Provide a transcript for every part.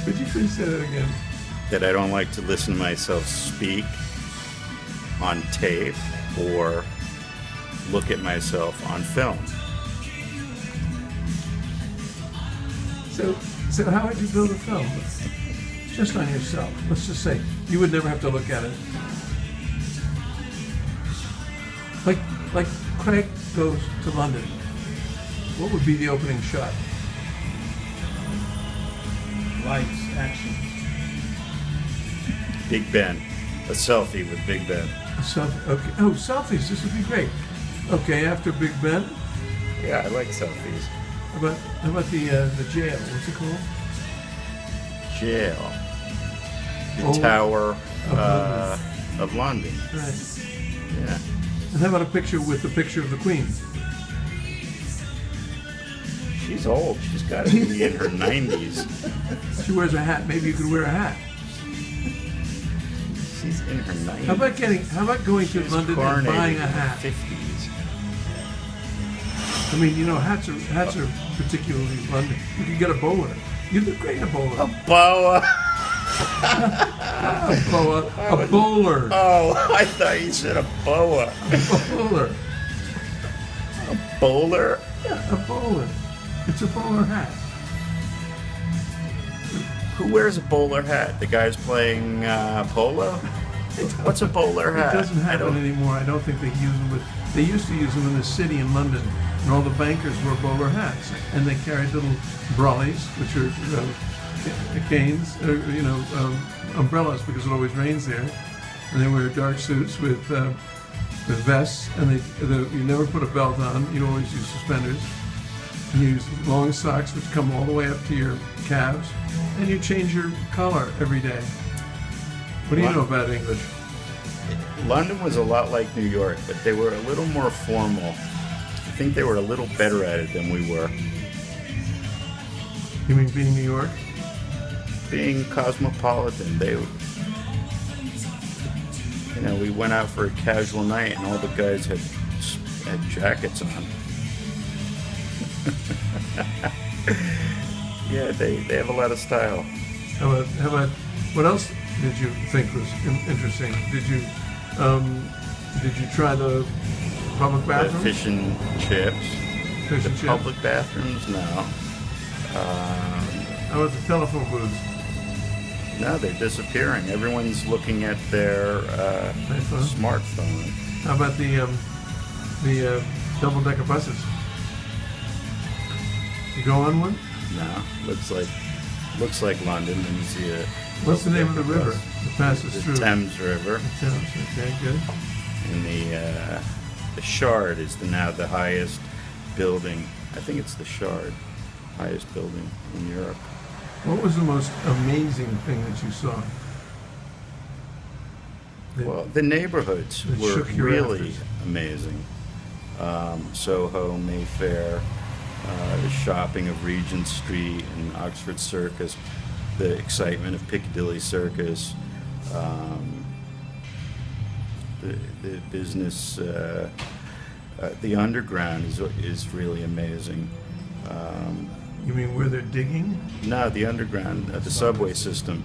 Would you please say that again? That I don't like to listen to myself speak on tape or look at myself on film. So how would you build a film? Just on yourself. Let's just say you would never have to look at it. Like Craig goes to London. What would be the opening shot? Lights, action. Big Ben. A selfie with Big Ben. A selfie. Okay. Oh, selfies. This would be great. Okay, after Big Ben. Yeah, I like selfies. How about the jail? What's it called? Jail. The Oh, Tower of London. Right. Yeah. And how about a picture with the picture of the Queen? She's old. She's got to be in her 90s. She wears a hat. Maybe you could wear a hat. She's in her 90s. How about going to London and buying a hat? 50s. I mean, you know, hats are particularly London. You could get a bowler. You'd look great in a bowler. A boa. A boa. A bowler. Oh, I thought you said a boa. A bowler. A bowler? Yeah, a bowler. It's a bowler hat. Who wears a bowler hat? The guys playing polo? What's a bowler hat? It doesn't happen anymore. I don't think they use them, but they used to use them in the city in London, and all the bankers wore bowler hats, and they carried little brollies, which are canes, or umbrellas, because it always rains there, and they wear dark suits with vests, and you never put a belt on. You always use suspenders. And you use long socks, which come all the way up to your calves, and you change your collar every day. What do you know about English? London was a lot like New York, but they were a little more formal. I think they were a little better at it than we were. You mean being New York? Being cosmopolitan. We went out for a casual night and all the guys had jackets on. Yeah, they have a lot of style. How about what else did you think was interesting? Did you try the public bathrooms? The fish and chips. Fish and chips? Public bathrooms? No. How about the telephone booths? No, they're disappearing. Everyone's looking at their smartphone. How about the double-decker buses? You go on one? No, looks like London. Let me see it. What's the name of the river that passes through? The Thames River. The Thames. Okay, good. And the Shard is now the highest building. I think it's the Shard, highest building in Europe. What was the most amazing thing that you saw? Well, the neighborhoods were really amazing. Soho, Mayfair, the shopping of Regent Street and Oxford Circus, the excitement of Piccadilly Circus, the business, the underground is really amazing. You mean where they're digging? No, the underground, the subway system.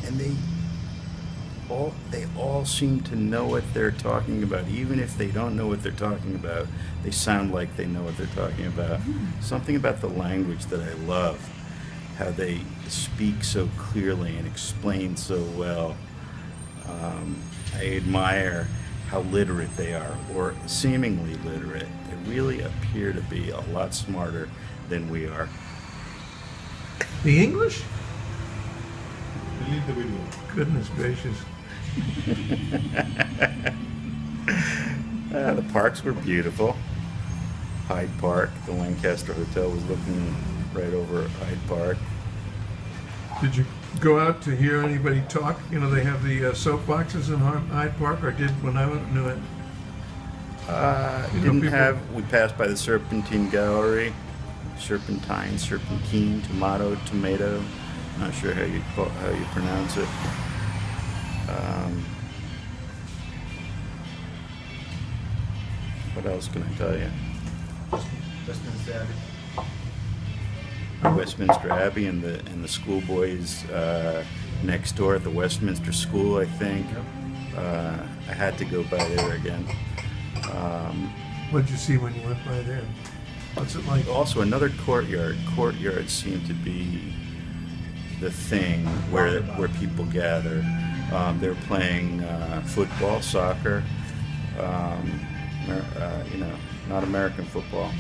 And they all seem to know what they're talking about. Even if they don't know what they're talking about, they sound like they know what they're talking about. Something about the language that I love, how they speak so clearly and explain so well. I admire how literate they are, or seemingly literate. They really appear to be a lot smarter than we are. The English? Delete the video. Goodness gracious. The parks were beautiful. Hyde Park, the Lancaster Hotel was looking right over Hyde Park. Did you go out to hear anybody talk? You know, they have the soap boxes in Hyde Park, or did when I knew it? We passed by the Serpentine Gallery. Serpentine, tomato. Not sure how you pronounce it. What else can I tell you? Westminster Abbey. Westminster Abbey and the schoolboys next door at the Westminster School, I think. I had to go by there again. What did you see when you went by there? What's it like? Also, another courtyard. Courtyards seem to be the thing where people gather. They're playing football, soccer, not American football.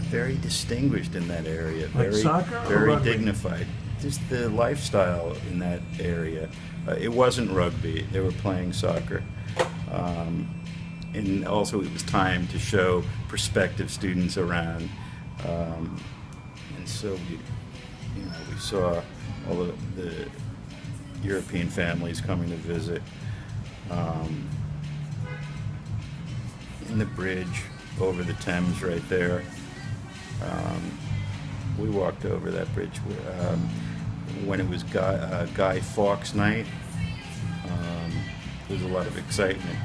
Very distinguished in that area. Like soccer or very rugby? Dignified. Just the lifestyle in that area. It wasn't rugby. They were playing soccer. And also it was time to show prospective students around. And so we saw all the European families coming to visit. In the bridge over the Thames right there. We walked over that bridge when it was Guy Fawkes night. There was a lot of excitement.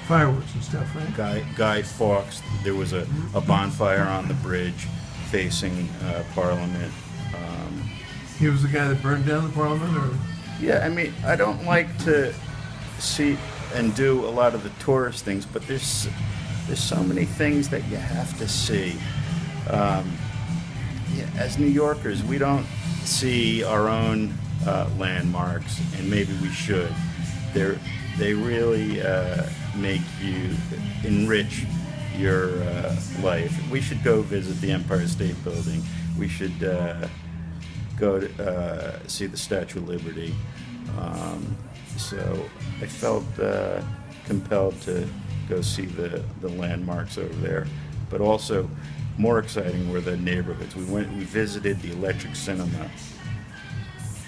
Fireworks and stuff, right? Guy Fawkes, there was a bonfire on the bridge facing Parliament. He was the guy that burned down the Parliament, or? Yeah, I mean, I don't like to see and do a lot of the tourist things, but there's so many things that you have to see. As New Yorkers, we don't see our own landmarks, and maybe we should. They really make you enrich your life. We should go visit the Empire State Building. We should go to see the Statue of Liberty. So I felt compelled to go see the landmarks over there. But also, more exciting were the neighborhoods. We visited the Electric Cinema,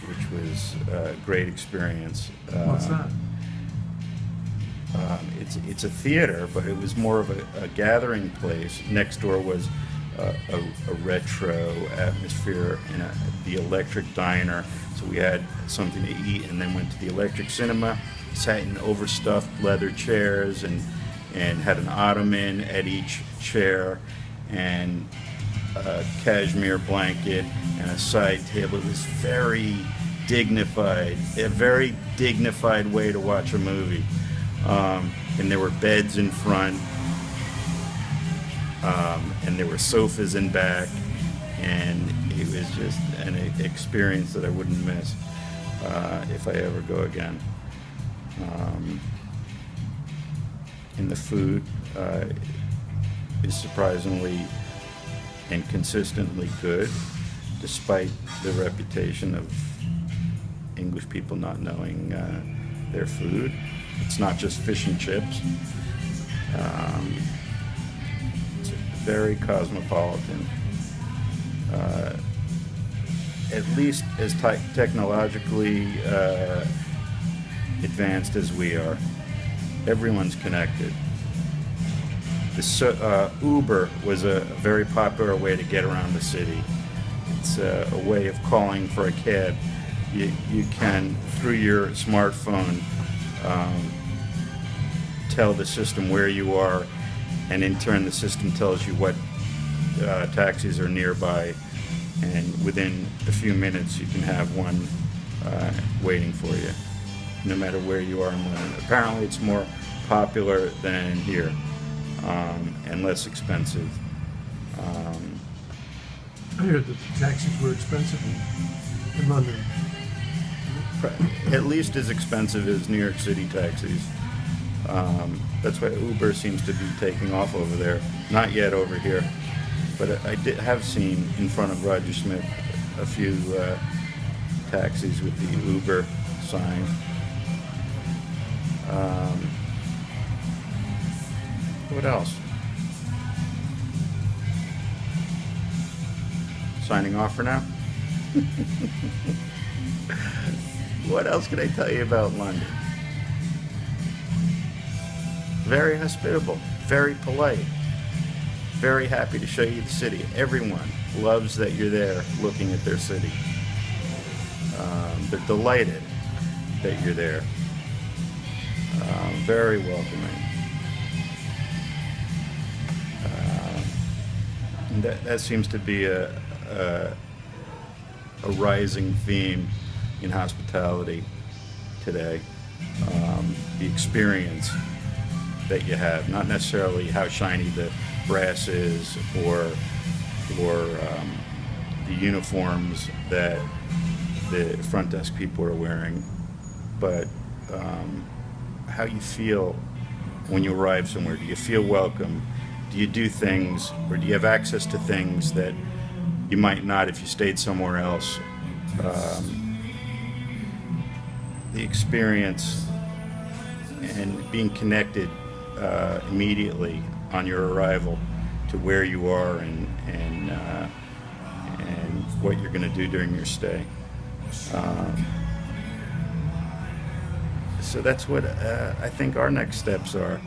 which was a great experience. What's that? It's a theater, but it was more of a gathering place. Next door was a retro atmosphere and the Electric Diner. So we had something to eat and then went to the Electric Cinema, sat in overstuffed leather chairs and had an ottoman at each chair and a cashmere blanket and a side table. It was very dignified, a very dignified way to watch a movie. And there were beds in front, and there were sofas in back, and it was just an experience that I wouldn't miss if I ever go again. And the food is surprisingly and consistently good, despite the reputation of English people not knowing their food. It's not just fish and chips. It's very cosmopolitan. At least as technologically advanced as we are. Everyone's connected. Uber was a very popular way to get around the city. It's a way of calling for a cab. You can, through your smartphone, tell the system where you are, and in turn the system tells you what taxis are nearby, and within a few minutes you can have one waiting for you, no matter where you are in London. Apparently it's more popular than here, and less expensive. I heard that the taxis were expensive in London. At least as expensive as New York City taxis. That's why Uber seems to be taking off over there. Not yet over here, but I have seen in front of Roger Smith a few taxis with the Uber sign. What else? Signing off for now? What else can I tell you about London? Very hospitable, very polite, very happy to show you the city. Everyone loves that you're there looking at their city. They're delighted that you're there. Very welcoming. And that seems to be a rising theme in hospitality today. The experience that you have, not necessarily how shiny the brass is or the uniforms that the front desk people are wearing, but how you feel when you arrive somewhere. Do you feel welcome? Do you do things, or do you have access to things that you might not if you stayed somewhere else? The experience and being connected immediately on your arrival to where you are and what you're going to do during your stay. So that's what I think our next steps are,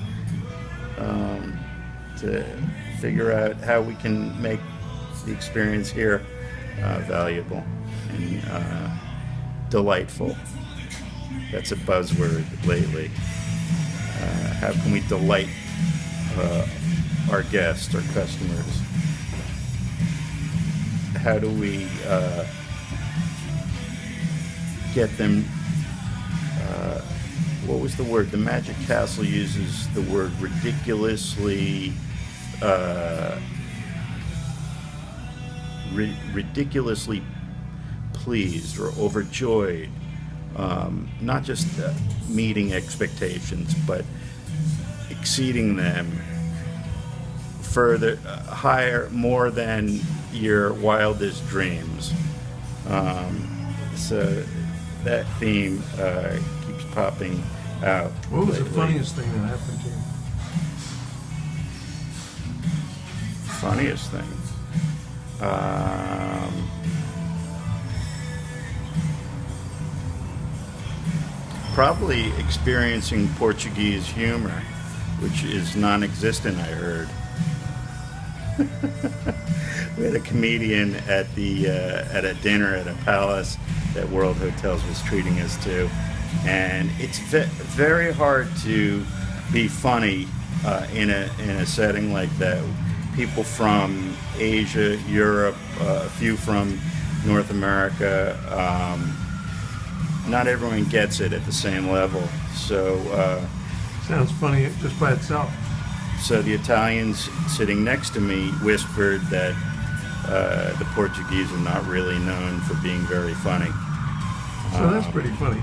to figure out how we can make the experience here valuable and delightful. That's a buzzword lately. How can we delight our guests, our customers? How do we get them, what was the word? The Magic Castle uses the word ridiculously, ridiculously pleased or overjoyed. Not just meeting expectations, but exceeding them further, higher, more than your wildest dreams. So that theme keeps popping out. What was lately. the funniest thing that happened to you? Funniest thing? Probably experiencing Portuguese humor, which is non-existent, I heard. We had a comedian at a dinner at a palace that World Hotels was treating us to, and it's very hard to be funny in a setting like that. People from Asia, Europe, a few from North America. Not everyone gets it at the same level. So Sounds funny just by itself. so the Italians sitting next to me whispered that the Portuguese are not really known for being very funny. So that's pretty funny.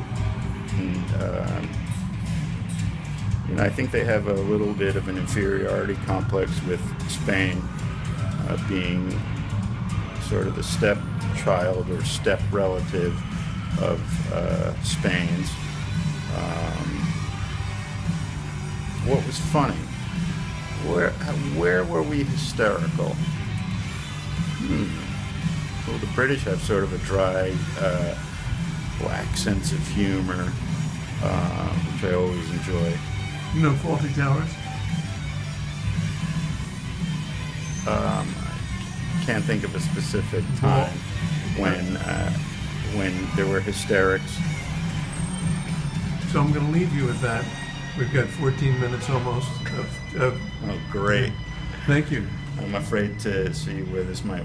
And I think they have a little bit of an inferiority complex with Spain being sort of the stepchild or step relative of Spain's. What was funny? Where were we hysterical? Well, the British have sort of a dry, black sense of humor, which I always enjoy. You know Faulty Towers? I can't think of a specific time when there were hysterics. So I'm going to leave you with that. We've got 14 minutes almost of Oh, great. Thank you. I'm afraid to see where this might